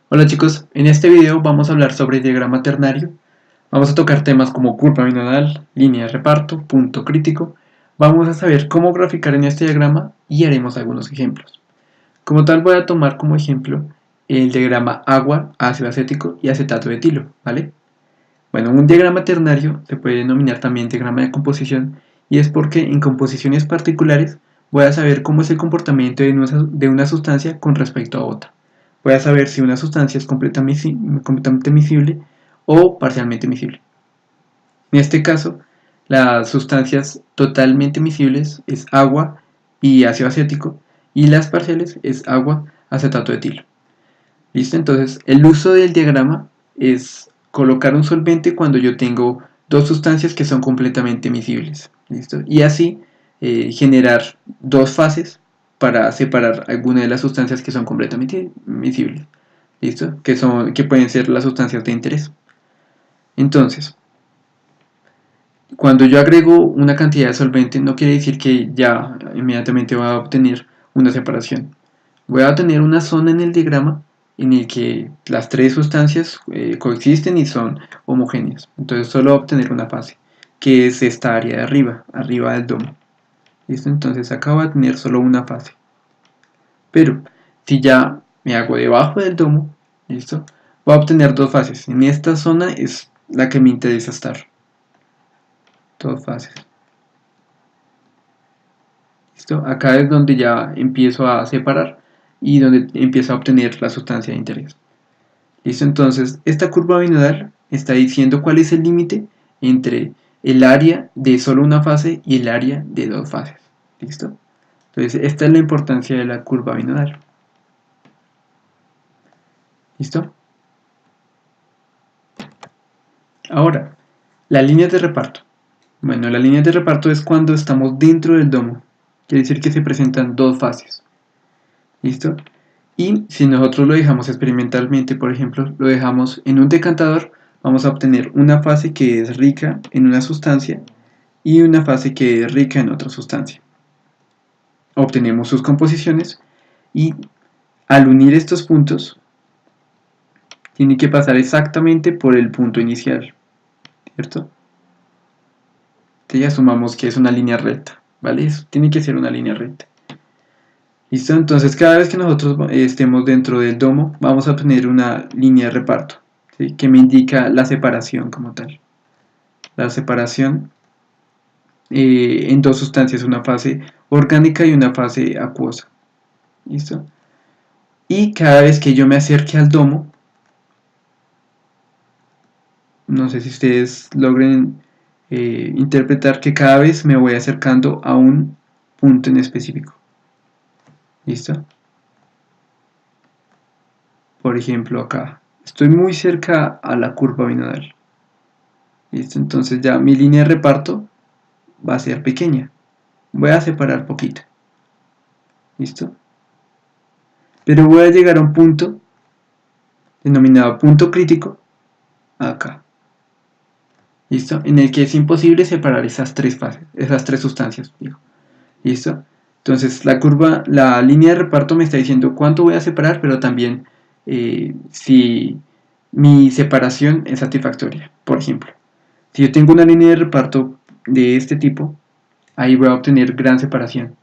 Hola chicos, en este video vamos a hablar sobre el diagrama ternario. Vamos a tocar temas como curva binodal, línea de reparto, punto crítico. Vamos a saber cómo graficar en este diagrama y haremos algunos ejemplos. Como tal voy a tomar como ejemplo el diagrama agua, ácido acético y acetato de etilo, ¿vale? Bueno, un diagrama ternario se puede denominar también diagrama de composición y es porque en composiciones particulares voy a saber cómo es el comportamiento de una sustancia con respecto a otra. Voy a saber si una sustancia es completamente miscible o parcialmente miscible. En este caso, las sustancias totalmente miscibles es agua y ácido acético y las parciales es agua, acetato de etilo. ¿Listo? Entonces, el uso del diagrama es colocar un solvente cuando yo tengo dos sustancias que son completamente miscibles. ¿Listo? Y así generar dos fases para separar alguna de las sustancias que son completamente miscibles. ¿Listo? Que pueden ser las sustancias de interés. Entonces, cuando yo agrego una cantidad de solvente, no quiere decir que ya inmediatamente voy a obtener una separación. Voy a tener una zona en el diagrama en el que las tres sustancias coexisten y son homogéneas. Entonces solo voy a obtener una fase, que es esta área de arriba del domo. ¿Listo? Entonces acá voy a tener solo una fase. Pero si ya me hago debajo del domo, ¿listo? Voy a obtener dos fases. En esta zona es la que me interesa estar. Dos fases. ¿Listo? Acá es donde ya empiezo a separar y donde empiezo a obtener la sustancia de interés. ¿Listo? Entonces, esta curva binodal está diciendo cuál es el límite entre el área de solo una fase y el área de dos fases. ¿Listo? Entonces, esta es la importancia de la curva binodal. ¿Listo? Ahora, las líneas de reparto. Bueno, las líneas de reparto es cuando estamos dentro del domo. Quiere decir que se presentan dos fases. ¿Listo? Y si nosotros lo dejamos experimentalmente, por ejemplo, lo dejamos en un decantador, vamos a obtener una fase que es rica en una sustancia y una fase que es rica en otra sustancia. Obtenemos sus composiciones y al unir estos puntos, tiene que pasar exactamente por el punto inicial, ¿cierto? Entonces ya sumamos que es una línea recta, ¿vale? Eso tiene que ser una línea recta. ¿Listo? Entonces cada vez que nosotros estemos dentro del domo, vamos a obtener una línea de reparto, ¿sí? Que me indica la separación como tal. La separación en dos sustancias, una fase orgánica y una fase acuosa. ¿Listo? Y cada vez que yo me acerque al domo, no sé si ustedes logren interpretar que cada vez me voy acercando a un punto en específico. ¿Listo? Por ejemplo, acá. Estoy muy cerca a la curva binodal. ¿Listo? Entonces ya mi línea de reparto va a ser pequeña. Voy a separar poquito. ¿Listo? Pero voy a llegar a un punto denominado punto crítico acá. ¿Listo? En el que es imposible separar esas tres fases, esas tres sustancias, digo. ¿Listo? Entonces la línea de reparto me está diciendo cuánto voy a separar, pero también si mi separación es satisfactoria. Por ejemplo, si yo tengo una línea de reparto de este tipo, ahí voy a obtener gran separación.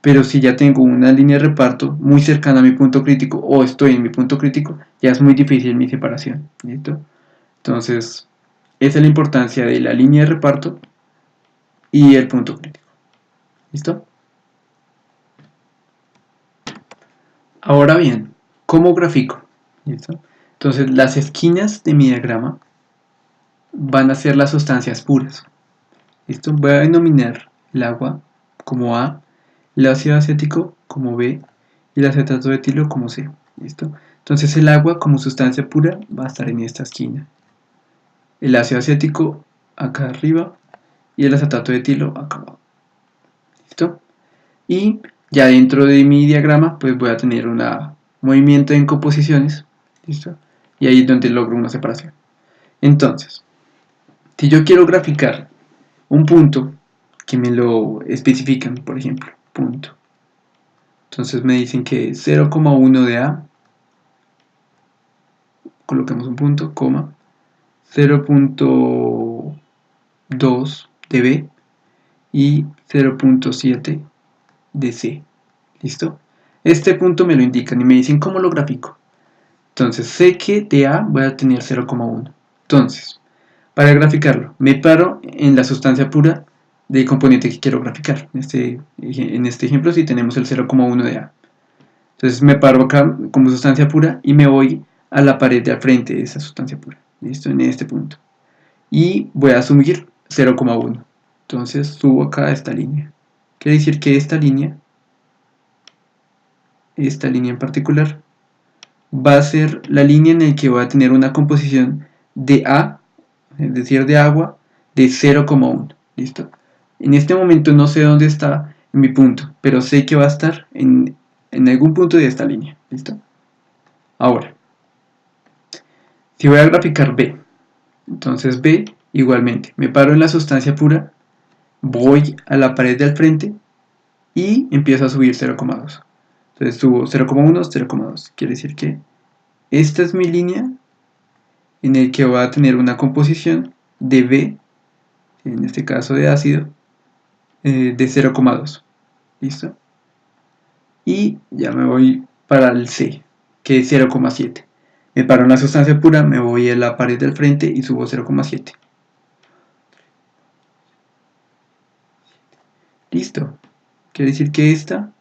Pero si ya tengo una línea de reparto muy cercana a mi punto crítico o estoy en mi punto crítico, ya es muy difícil mi separación. ¿Listo? Entonces, esa es la importancia de la línea de reparto y el punto crítico. ¿Listo? Ahora bien, ¿cómo grafico? ¿Listo? Entonces, las esquinas de mi diagrama van a ser las sustancias puras. ¿Listo? Voy a denominar el agua como A, el ácido acético como B y el acetato de etilo como C. ¿Listo? Entonces, el agua como sustancia pura va a estar en esta esquina. El ácido acético acá arriba y el acetato de etilo acá abajo. ¿Listo? Y ya dentro de mi diagrama pues voy a tener un movimiento en composiciones. ¿Listo? Y ahí es donde logro una separación. Entonces, si yo quiero graficar un punto que me lo especifican, por ejemplo, punto. Entonces me dicen que 0,1 de A colocamos un punto, coma, 0.2 de B y 0.7 de C. ¿Listo? Este punto me lo indican y me dicen cómo lo grafico. Entonces sé que de A voy a tener 0,1. Entonces, para graficarlo, me paro en la sustancia pura del componente que quiero graficar. En este ejemplo sí tenemos el 0,1 de A. Entonces me paro acá como sustancia pura y me voy a la pared de al frente de esa sustancia pura. ¿Listo? En este punto. Y voy a subir 0,1. Entonces subo acá esta línea. Quiere decir que esta línea en particular, va a ser la línea en la que voy a tener una composición de A, es decir, de agua, de 0,1. ¿Listo? En este momento no sé dónde está mi punto, pero sé que va a estar en algún punto de esta línea. ¿Listo? Ahora, si voy a graficar B, entonces B igualmente, me paro en la sustancia pura, voy a la pared del frente y empiezo a subir 0,2. Entonces subo 0,1, 0,2. Quiere decir que esta es mi línea en el que va a tener una composición de B, en este caso de ácido, de 0,2. ¿Listo? Y ya me voy para el C, que es 0,7. Me paro en la sustancia pura, me voy a la pared del frente y subo 0,7. Listo. Quiere decir que esta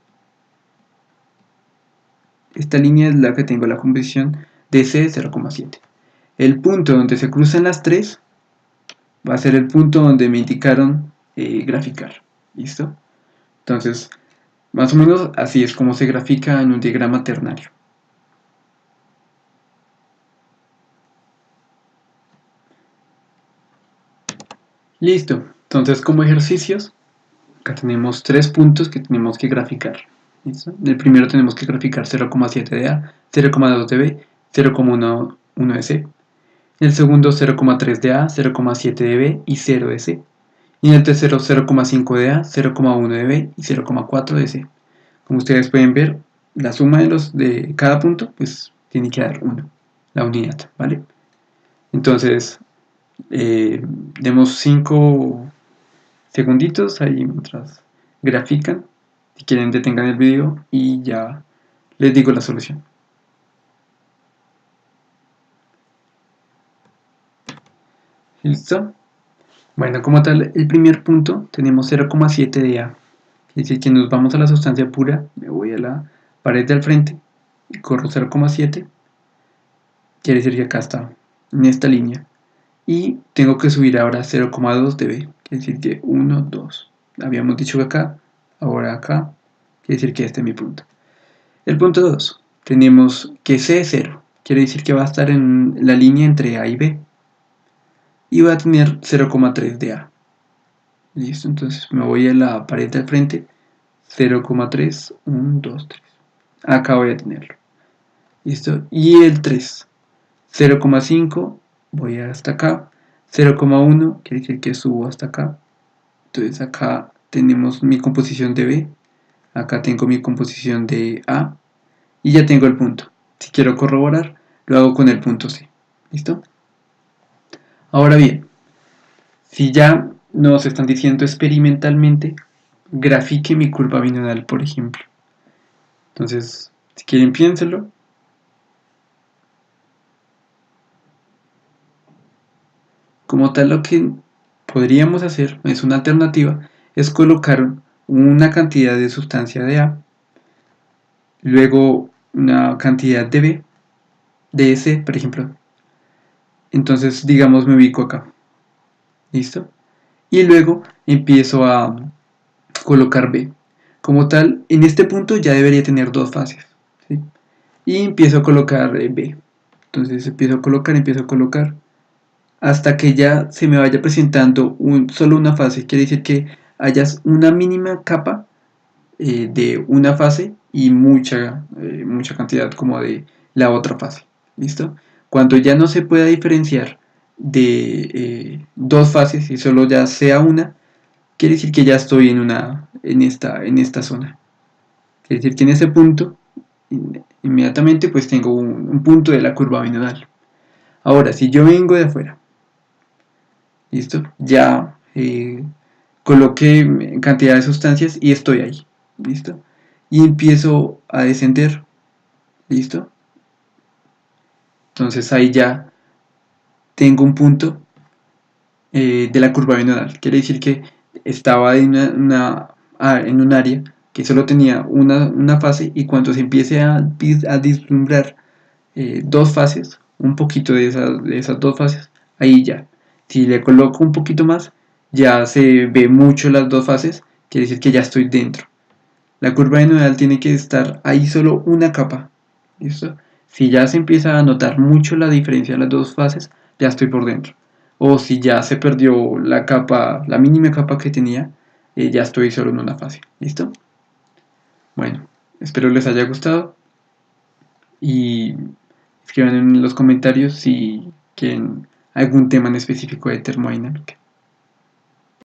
línea es la que tengo la composición de C 0,7. El punto donde se cruzan las tres va a ser el punto donde me indicaron graficar. ¿Listo? Entonces, más o menos así es como se grafica en un diagrama ternario. Listo. Entonces, como ejercicios, acá tenemos 3 puntos que tenemos que graficar. ¿Listo? El primero tenemos que graficar 0,7 de A, 0,2 de B, 0,1 de C. El segundo 0,3 de A, 0,7 de B y 0 de C. Y en el tercero 0,5 de A, 0,1 de B y 0,4 de C. Como ustedes pueden ver, la suma de cada punto pues tiene que dar 1, la unidad, ¿vale? Entonces, demos 5 segunditos ahí mientras grafican. Si quieren detengan el video y ya les digo la solución. ¿Listo? Bueno, como tal, el primer punto tenemos 0,7 de A. Es decir, que nos vamos a la sustancia pura, me voy a la pared del frente y corro 0,7. Quiere decir que acá está, en esta línea. Y tengo que subir ahora 0,2 de B. Quiere decir que 1, 2. Habíamos dicho que acá, ahora acá. Quiere decir que este es mi punto. El punto 2. Tenemos que C es 0. Quiere decir que va a estar en la línea entre A y B. Y va a tener 0,3 de A. Listo, entonces me voy a la pared del frente. 0,3, 1, 2, 3. Acá voy a tenerlo. Listo. Y el 3. 0,5. Voy hasta acá. 0,1 quiere decir que subo hasta acá. Entonces acá tenemos mi composición de B. Acá tengo mi composición de A. Y ya tengo el punto. Si quiero corroborar, lo hago con el punto C. ¿Listo? Ahora bien, si ya nos están diciendo experimentalmente, grafique mi curva binodal, por ejemplo. Entonces, si quieren, piénselo. Como tal, lo que podríamos hacer, es una alternativa, es colocar una cantidad de sustancia de A, luego una cantidad de B, de C, por ejemplo. Entonces, digamos, me ubico acá. ¿Listo? Y luego empiezo a colocar B. Como tal, en este punto ya debería tener dos fases. ¿Sí? Y empiezo a colocar B. Entonces empiezo a colocar, hasta que ya se me vaya presentando solo una fase. Quiere decir que hayas una mínima capa de una fase y mucha cantidad como de la otra fase. ¿Listo? Cuando ya no se pueda diferenciar de dos fases y solo ya sea una, quiere decir que ya estoy en esta zona. Quiere decir que en ese punto, inmediatamente pues tengo un punto de la curva binodal. Ahora, si yo vengo de afuera, ¿listo? Ya coloqué cantidad de sustancias y estoy ahí, ¿listo? Y empiezo a descender, ¿listo? Entonces ahí ya tengo un punto de la curva binodal. Quiere decir que estaba en en un área que solo tenía una fase, y cuando se empiece a vislumbrar dos fases, un poquito de esas dos fases, ahí ya. Si le coloco un poquito más, ya se ve mucho las dos fases, quiere decir que ya estoy dentro. La curva binodal tiene que estar ahí solo una capa, ¿listo? Si ya se empieza a notar mucho la diferencia de las dos fases, ya estoy por dentro. O si ya se perdió la capa, la mínima capa que tenía, ya estoy solo en una fase, ¿listo? Bueno, espero les haya gustado y escriban en los comentarios si quieren algún tema en específico de termodinámica.